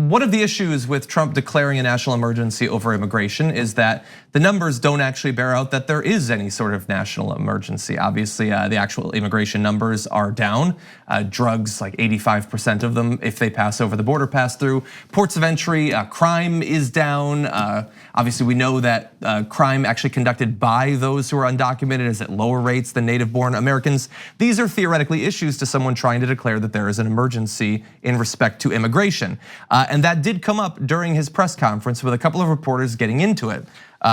one of the issues with Trump declaring a national emergency over immigration is that the numbers don't actually bear out that there is any sort of national emergency. Obviously, the actual immigration numbers are down. Drugs, like 85% of them, if they pass over the border, pass through ports of entry. Crime is down. Obviously, we know that crime actually conducted by those who are undocumented is at lower rates than native-born Americans. These are theoretically issues to someone trying to declare that there is an emergency in respect to immigration. And that did come up during his press conference with a couple of reporters getting into it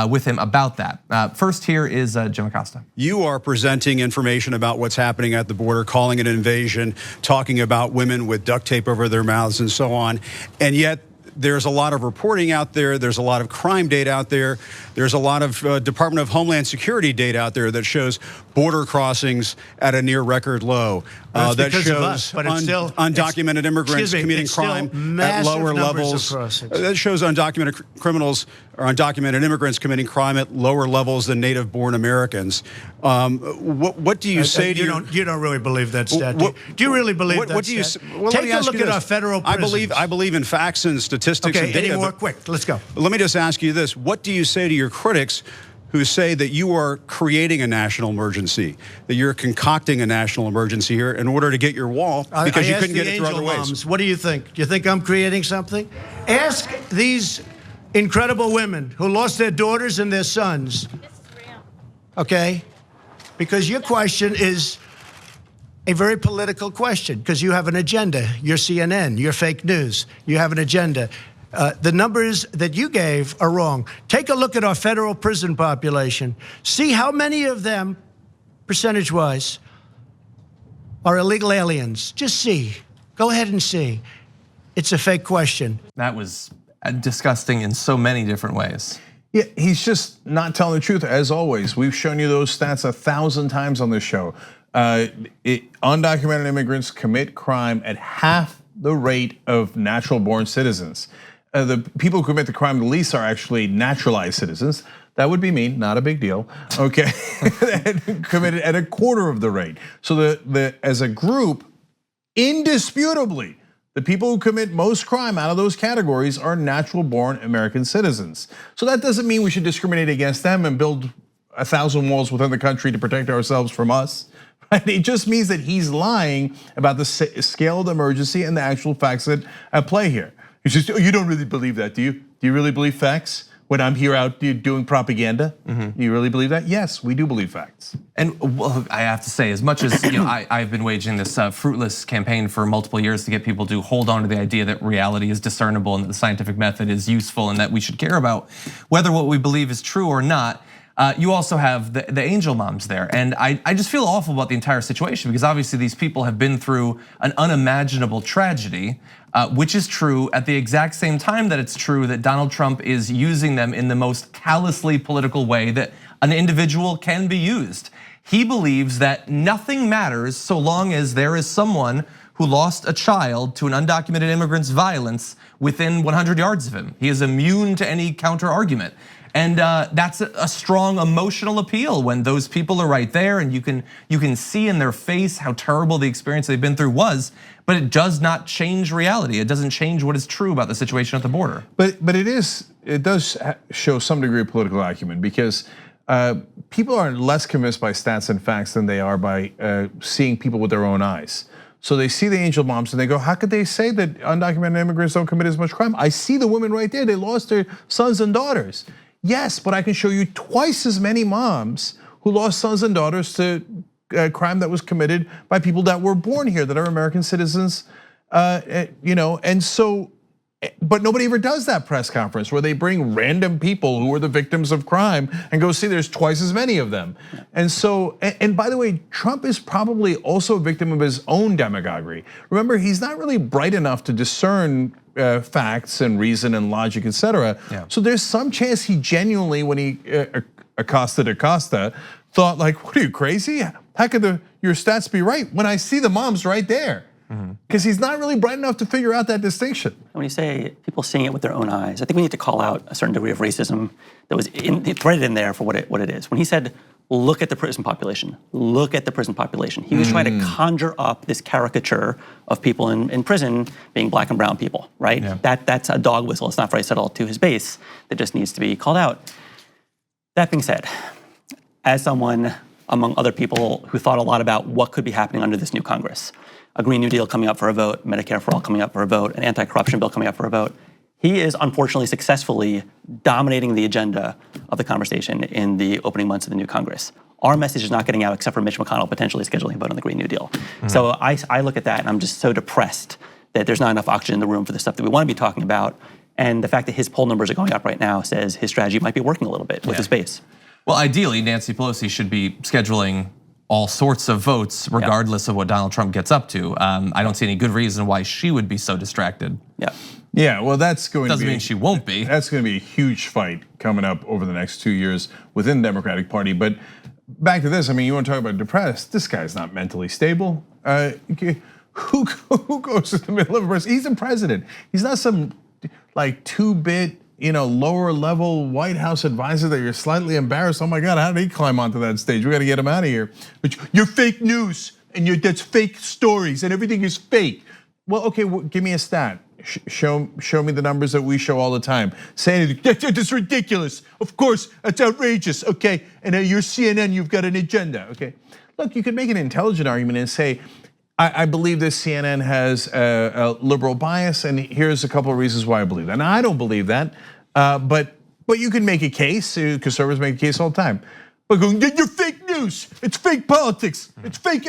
with him about that. First, here is Jim Acosta. You are presenting information about what's happening at the border, calling it an invasion, talking about women with duct tape over their mouths and so on. And yet there's a lot of reporting out there. There's a lot of crime data out there. There's a lot of Department of Homeland Security data out there that shows border crossings at a near record low. That shows undocumented immigrants committing crime at lower levels. That shows undocumented criminals or undocumented immigrants committing crime at lower levels than native-born Americans. What do you say to you don't really believe that stat? Do you really believe that stat? Take a look at our federal prisons. I believe in facts and statistics and data. Any more quick? Let's go. Let me just ask you this. What do you say to your critics who say that you are creating a national emergency, that you're concocting a national emergency here in order to get your wall because you couldn't get it through other ways? What do you think? Do you think I'm creating something? Ask these incredible women who lost their daughters and their sons. Okay? Because your question is a very political question because you have an agenda. You're CNN, you're fake news. You have an agenda. The numbers that you gave are wrong. Take a look at our federal prison population. See how many of them, percentage-wise, are illegal aliens. Just see. Go ahead and see. It's a fake question. That was disgusting in so many different ways. Yeah, he's just not telling the truth, as always. We've shown you those stats 1,000 times on this show. Undocumented immigrants commit crime at half the rate of natural-born citizens. The people who commit the crime the least are actually naturalized citizens. That would be me, not a big deal. Okay, committed at a quarter of the rate. So as a group, indisputably, the people who commit most crime out of those categories are natural-born American citizens. So that doesn't mean we should discriminate against them and build 1,000 walls within the country to protect ourselves from us. Right? It just means that he's lying about the scale of the emergency and the actual facts that at play here. He says, you don't really believe that, do you? Do you really believe facts? When I'm here out doing propaganda, do you really believe that? Yes, we do believe facts. And well, I have to say, as much as I've been waging this fruitless campaign for multiple years to get people to hold on to the idea that reality is discernible and that the scientific method is useful and that we should care about whether what we believe is true or not. You also have the angel moms there. And I just feel awful about the entire situation because obviously these people have been through an unimaginable tragedy, which is true at the exact same time that it's true that Donald Trump is using them in the most callously political way that an individual can be used. He believes that nothing matters so long as there is someone who lost a child to an undocumented immigrant's violence within 100 yards of him. He is immune to any counter argument. And that's a strong emotional appeal when those people are right there and you can see in their face how terrible the experience they've been through was, but it does not change reality. It doesn't change what is true about the situation at the border. But it does show some degree of political acumen because people are less convinced by stats and facts than they are by seeing people with their own eyes. So they see the angel moms and they go, how could they say that undocumented immigrants don't commit as much crime? I see the women right there, they lost their sons and daughters. Yes, but I can show you twice as many moms who lost sons and daughters to crime that was committed by people that were born here, that are American citizens, and so, but nobody ever does that press conference where they bring random people who were the victims of crime and go, see, there's twice as many of them. And so, and by the way, Trump is probably also a victim of his own demagoguery. Remember, he's not really bright enough to discern facts and reason and logic, etc. Yeah. So there's some chance he genuinely, when he accosted Acosta, thought like, what are you, crazy? How could your stats be right when I see the moms right there? Because he's not really bright enough to figure out that distinction. When you say people seeing it with their own eyes, I think we need to call out a certain degree of racism that was threaded in there for what it is. When he said, look at the prison population, look at the prison population, he was trying to conjure up this caricature of people in prison being black and brown people, right? Yeah. That's a dog whistle. It's not very subtle to his base that just needs to be called out. That being said, as someone among other people who thought a lot about what could be happening under this new Congress, a Green New Deal coming up for a vote, Medicare for All coming up for a vote, an anti-corruption bill coming up for a vote, he is unfortunately successfully dominating the agenda of the conversation in the opening months of the new Congress. Our message is not getting out except for Mitch McConnell potentially scheduling a vote on the Green New Deal. So I look at that and I'm just so depressed that there's not enough oxygen in the room for the stuff that we want to be talking about. And the fact that his poll numbers are going up right now says his strategy might be working a little bit with his base. Well, ideally, Nancy Pelosi should be scheduling all sorts of votes regardless of what Donald Trump gets up to. I don't see any good reason why she would be so distracted. Yeah, well, that's going to be. Doesn't mean she won't be. That's going to be a huge fight coming up over the next 2 years within the Democratic Party. But back to this, I mean, you want to talk about depressed? This guy's not mentally stable. Who goes in the middle of a person? He's the president. He's not some like 2-bit, lower level White House advisor that you're slightly embarrassed. Oh my God, how did he climb onto that stage? We got to get him out of here. But you're fake news and that's fake stories and everything is fake. Well, okay, give me a stat. Show me the numbers that we show all the time. Say anything, that's ridiculous. Of course, that's outrageous, okay? And you're CNN, you've got an agenda, okay? Look, you could make an intelligent argument and say, I believe this CNN has a liberal bias, and here's a couple of reasons why I believe that. Now, I don't believe that, but you can make a case. Conservatives make a case all the time. But going, you're fake news. It's fake politics. It's fake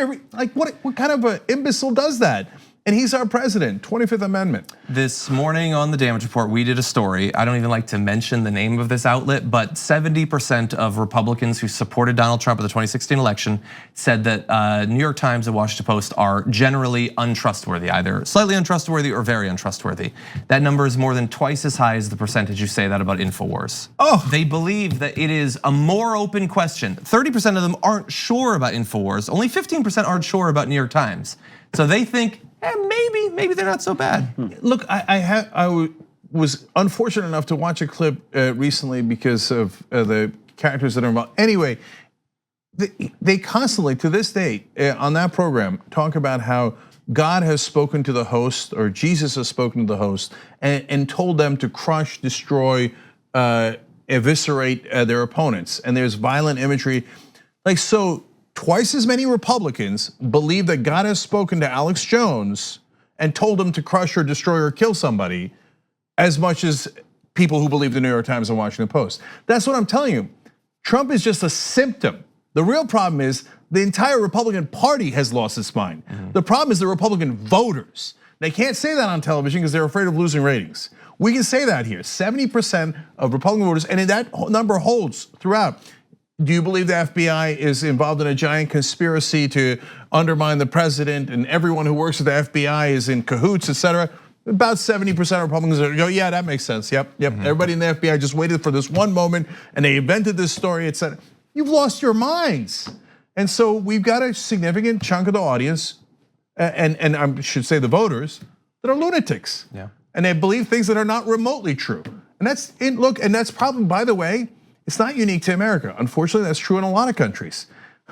what kind of an imbecile does that? And he's our president, 25th Amendment. This morning on the Damage Report, we did a story. I don't even like to mention the name of this outlet, but 70% of Republicans who supported Donald Trump at the 2016 election said that New York Times and Washington Post are generally untrustworthy, either slightly untrustworthy or very untrustworthy. That number is more than twice as high as the percentage you say that about InfoWars. They believe that it is a more open question. 30% of them aren't sure about InfoWars. Only 15% aren't sure about New York Times. So they think, maybe they're not so bad. Look, I was unfortunate enough to watch a clip recently because of the characters that are involved. Anyway, they constantly, to this day, on that program, talk about how God has spoken to the host, or Jesus has spoken to the host, and told them to crush, destroy, eviscerate their opponents. And there's violent imagery. So twice as many Republicans believe that God has spoken to Alex Jones and told him to crush or destroy or kill somebody, as much as people who believe the New York Times and Washington Post. That's what I'm telling you. Trump is just a symptom. The real problem is the entire Republican Party has lost its mind. The problem is the Republican voters. They can't say that on television because they're afraid of losing ratings. We can say that here, 70% of Republican voters, and that number holds throughout. Do you believe the FBI is involved in a giant conspiracy to undermine the president and everyone who works at the FBI is in cahoots, et cetera? About 70% of Republicans go, yeah, that makes sense. Yep. Everybody in the FBI just waited for this one moment and they invented this story, et cetera. You've lost your minds. And so we've got a significant chunk of the audience, and I should say the voters, that are lunatics. And they believe things that are not remotely true. And that's probably, by the way, it's not unique to America. Unfortunately, that's true in a lot of countries.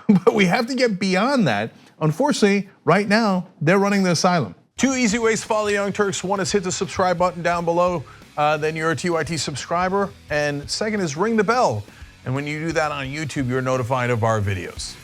But we have to get beyond that. Unfortunately, right now, they're running the asylum. 2 easy ways to follow the Young Turks. One is hit the subscribe button down below, then you're a TYT subscriber. And second is ring the bell. And when you do that on YouTube, you're notified of our videos.